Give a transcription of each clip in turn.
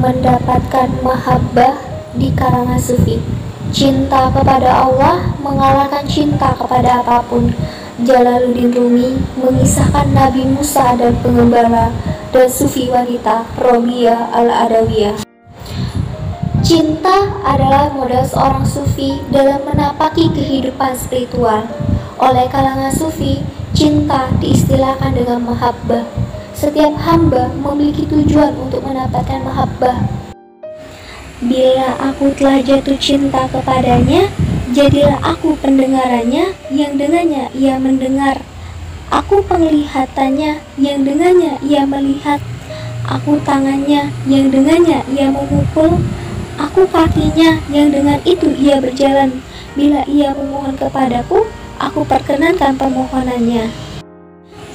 mendapatkan mahabbah di kalangan sufi. Cinta kepada Allah mengalahkan cinta kepada apapun. Jalaluddin Rumi mengisahkan Nabi Musa dan pengembala dan sufi wanita Robiah Al-Adawiyah. Cinta adalah modal seorang sufi dalam menapaki kehidupan spiritual. Oleh kalangan sufi, cinta diistilahkan dengan mahabbah. Setiap hamba memiliki tujuan untuk mendapatkan mahabbah. Bila aku telah jatuh cinta kepadanya, jadilah aku pendengarannya, yang dengannya ia mendengar. Aku penglihatannya, yang dengannya ia melihat. Aku tangannya, yang dengannya ia memukul. Aku kakinya, yang dengan itu ia berjalan. Bila ia memohon kepadaku, aku perkenankan permohonannya.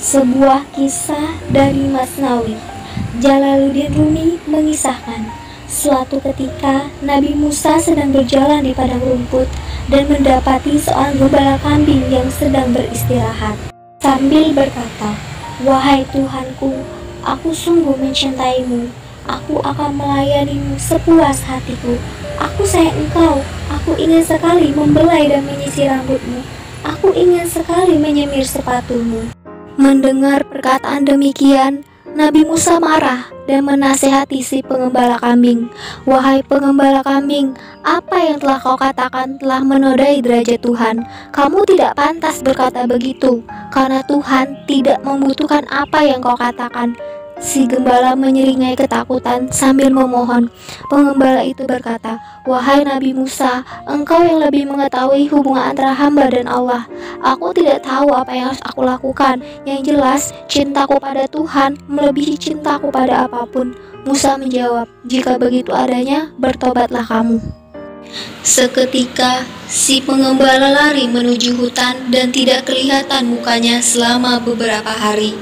Sebuah kisah dari Masnawi. Jalaluddin Rumi mengisahkan, suatu ketika Nabi Musa sedang berjalan di padang rumput dan mendapati seorang gembala kambing yang sedang beristirahat. Sambil berkata, "Wahai Tuhanku, aku sungguh mencintaimu. Aku akan melayanimu sepuas hatiku. Aku sayang engkau. Aku ingin sekali membelai dan menyisir rambutmu. Aku ingin sekali menyemir sepatumu." Mendengar perkataan demikian, Nabi Musa marah dan menasihati si pengembala kambing. "Wahai pengembala kambing, apa yang telah kau katakan telah menodai derajat Tuhan. Kamu tidak pantas berkata begitu, karena Tuhan tidak membutuhkan apa yang kau katakan." Si gembala menyeringai ketakutan sambil memohon. Pengembala itu berkata, "Wahai Nabi Musa, engkau yang lebih mengetahui hubungan antara hamba dan Allah. Aku tidak tahu apa yang harus aku lakukan. Yang jelas, cintaku pada Tuhan melebihi cintaku pada apapun." Musa menjawab, "Jika begitu adanya, bertobatlah kamu." Seketika, si pengembala lari menuju hutan dan tidak kelihatan mukanya selama beberapa hari.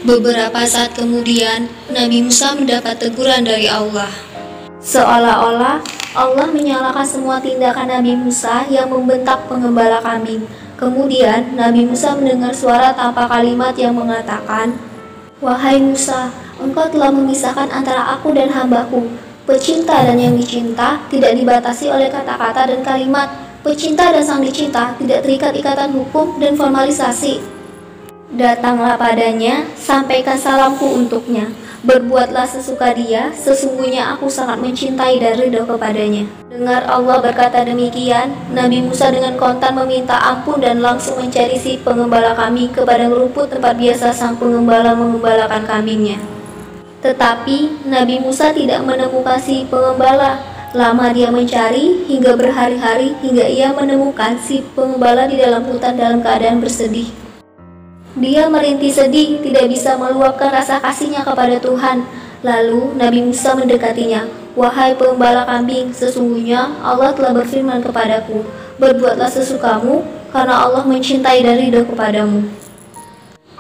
Beberapa saat kemudian, Nabi Musa mendapat teguran dari Allah. Seolah-olah Allah menyalahkan semua tindakan Nabi Musa yang membentak pengembala kambing. Kemudian Nabi Musa mendengar suara tanpa kalimat yang mengatakan, "Wahai Musa, engkau telah memisahkan antara aku dan hambaku. Pecinta dan yang dicinta tidak dibatasi oleh kata-kata dan kalimat. Pecinta dan sang dicinta tidak terikat ikatan hukum dan formalisasi. Datanglah padanya, sampaikan salamku untuknya. Berbuatlah sesuka dia, sesungguhnya aku sangat mencintai dan ridho kepadanya." Dengar Allah berkata demikian, Nabi Musa dengan kontan meminta ampun dan langsung mencari si pengembala kambing ke padang rumput tempat biasa sang pengembala mengembalakan kambingnya. Tetapi Nabi Musa tidak menemukan si pengembala. Lama dia mencari hingga berhari-hari hingga ia menemukan si pengembala di dalam hutan dalam keadaan bersedih. Dia merintih sedih, tidak bisa meluapkan rasa kasihnya kepada Tuhan. Lalu Nabi Musa mendekatinya. "Wahai pengembala kambing, sesungguhnya Allah telah berfirman kepadaku, berbuatlah sesukamu, karena Allah mencintai dan ridho kepadamu."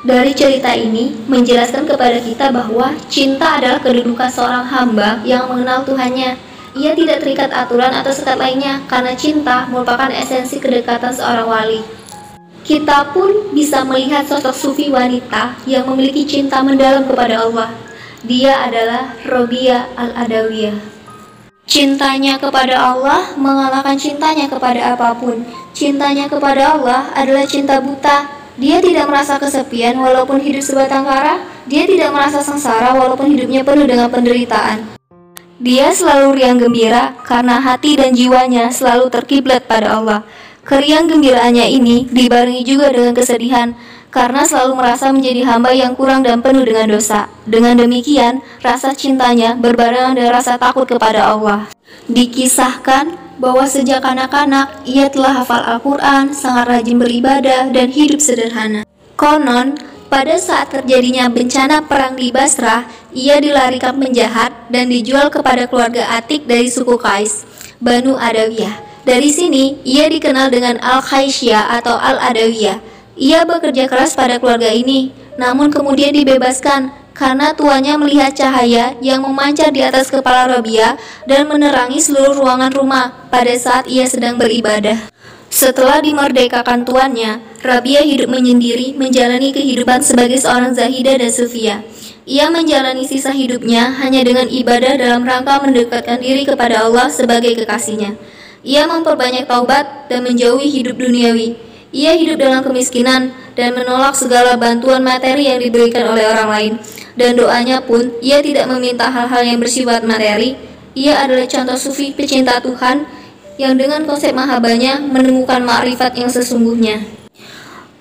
Dari cerita ini menjelaskan kepada kita bahwa cinta adalah kedudukan seorang hamba yang mengenal Tuhannya. Ia tidak terikat aturan atau sekat lainnya, karena cinta merupakan esensi kedekatan seorang wali. Kita pun bisa melihat sosok sufi wanita yang memiliki cinta mendalam kepada Allah. Dia adalah Robiah Al-Adawiyah. Cintanya kepada Allah mengalahkan cintanya kepada apapun. Cintanya kepada Allah adalah cinta buta. Dia tidak merasa kesepian walaupun hidup sebatang kara. Dia tidak merasa sengsara walaupun hidupnya penuh dengan penderitaan. Dia selalu riang gembira karena hati dan jiwanya selalu terkiblat pada Allah. Keriang gembiraannya ini dibarengi juga dengan kesedihan, karena selalu merasa menjadi hamba yang kurang dan penuh dengan dosa. Dengan demikian, rasa cintanya berbarengan dengan rasa takut kepada Allah. Dikisahkan bahwa sejak kanak-kanak, ia telah hafal Al-Quran, sangat rajin beribadah, dan hidup sederhana. Konon, pada saat terjadinya bencana perang di Basrah, ia dilarikan penjahat dan dijual kepada keluarga Atik dari suku Qais, Banu Adawiyah. Dari sini, ia dikenal dengan Al-Khaisyah atau Al-Adawiyah. Ia bekerja keras pada keluarga ini, namun kemudian dibebaskan karena tuannya melihat cahaya yang memancar di atas kepala Robiah dan menerangi seluruh ruangan rumah pada saat ia sedang beribadah. Setelah dimerdekakan tuannya, Robiah hidup menyendiri menjalani kehidupan sebagai seorang zahidah dan sufia. Ia menjalani sisa hidupnya hanya dengan ibadah dalam rangka mendekatkan diri kepada Allah sebagai kekasihnya. Ia memperbanyak taubat dan menjauhi hidup duniawi. Ia hidup dalam kemiskinan dan menolak segala bantuan materi yang diberikan oleh orang lain. Dan doanya pun, ia tidak meminta hal-hal yang bersifat materi. Ia adalah contoh sufi pecinta Tuhan yang dengan konsep mahabbahnya menemukan ma'rifat yang sesungguhnya.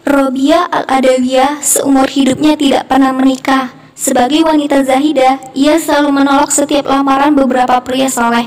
Robiah Al-Adawiyah seumur hidupnya tidak pernah menikah. Sebagai wanita zahidah, ia selalu menolak setiap lamaran beberapa pria saleh.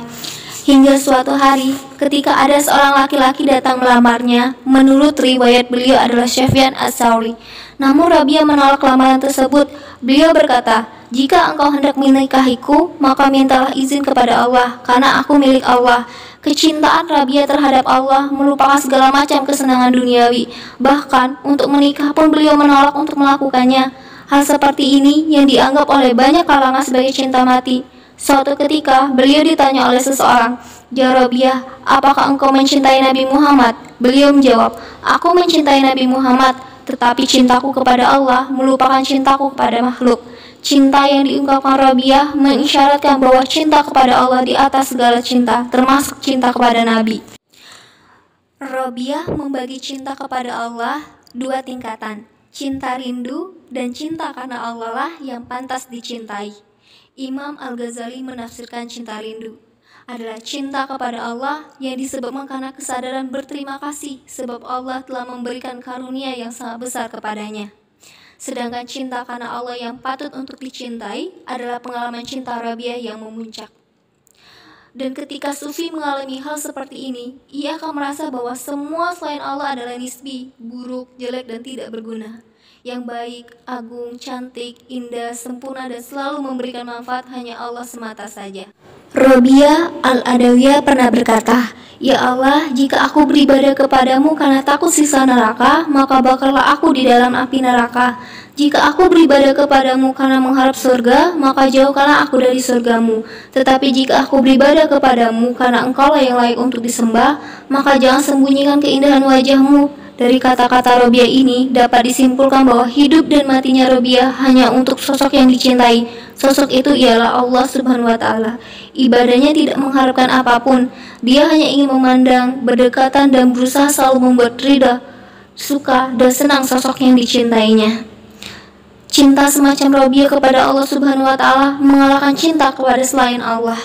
Hingga suatu hari, ketika ada seorang laki-laki datang melamarnya, menurut riwayat beliau adalah Sufyan Ats-Tsauri. Namun Rabiah menolak lamaran tersebut. Beliau berkata, "Jika engkau hendak menikahiku, maka mintalah izin kepada Allah, karena aku milik Allah." Kecintaan Rabiah terhadap Allah melupakan segala macam kesenangan duniawi. Bahkan untuk menikah pun beliau menolak untuk melakukannya. Hal seperti ini yang dianggap oleh banyak kalangan sebagai cinta mati. Suatu ketika, beliau ditanya oleh seseorang, "Ya Rabiah, apakah engkau mencintai Nabi Muhammad?" Beliau menjawab, "Aku mencintai Nabi Muhammad, tetapi cintaku kepada Allah melupakan cintaku kepada makhluk." Cinta yang diungkapkan Rabiah mengisyaratkan bahwa cinta kepada Allah di atas segala cinta, termasuk cinta kepada Nabi. Rabiah membagi cinta kepada Allah dua tingkatan, cinta rindu dan cinta karena Allah lah yang pantas dicintai. Imam Al-Ghazali menafsirkan cinta rindu adalah cinta kepada Allah yang disebabkan karena kesadaran berterima kasih sebab Allah telah memberikan karunia yang sangat besar kepadanya. Sedangkan cinta karena Allah yang patut untuk dicintai adalah pengalaman cinta Rabiah yang memuncak. Dan ketika sufi mengalami hal seperti ini, ia akan merasa bahwa semua selain Allah adalah nisbi, buruk, jelek, dan tidak berguna. Yang baik, agung, cantik, indah, sempurna, dan selalu memberikan manfaat hanya Allah semata saja. Robiah Al-Adawiyah pernah berkata, "Ya Allah, jika aku beribadah kepadamu karena takut siksa neraka, maka bakarlah aku di dalam api neraka. Jika aku beribadah kepadamu karena mengharap surga, maka jauhkanlah aku dari surgamu. Tetapi jika aku beribadah kepadamu karena engkaulah yang layak untuk disembah, maka jangan sembunyikan keindahan wajahmu." Dari kata-kata Robiah ini dapat disimpulkan bahwa hidup dan matinya Robiah hanya untuk sosok yang dicintai. Sosok itu ialah Allah Subhanahu wa Ta'ala. Ibadahnya tidak mengharapkan apapun. Dia hanya ingin memandang, berdekatan, dan berusaha selalu membuat ridha, suka, dan senang sosok yang dicintainya. Cinta semacam Robiah kepada Allah Subhanahu wa Ta'ala mengalahkan cinta kepada selain Allah.